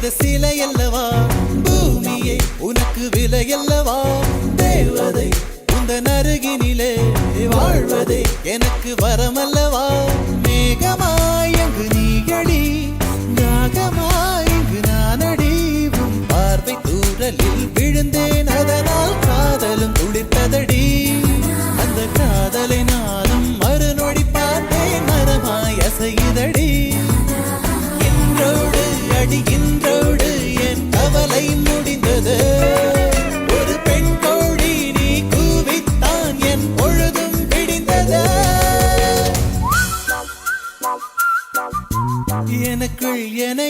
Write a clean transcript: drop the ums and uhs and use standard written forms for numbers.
செய்த சிலை அல்லவா பூமியே உனக்கு விலை அல்லவா தேவதை உந்தன் அருகினிலே வாழ்வதே எனக்கு வரமல்லவா மேகமாய் அங்கு நீகளி நாகமாய் இங்கு நானடி உன் பார்வை தூரலில் விழுந்தேன் அதனால் காதலும் துளிர்த்ததடி அந்த காதலை நானும் மறுநொடி பார்த்தேன் மரமாய் அசையுதடி இன்றோடு அடிகின்றோடு என் கவலை முடிந்தது ஒரு பெண் கோழி நீ கூவித்தான் என் பொழுதும் விடிந்தது எனக்குள் என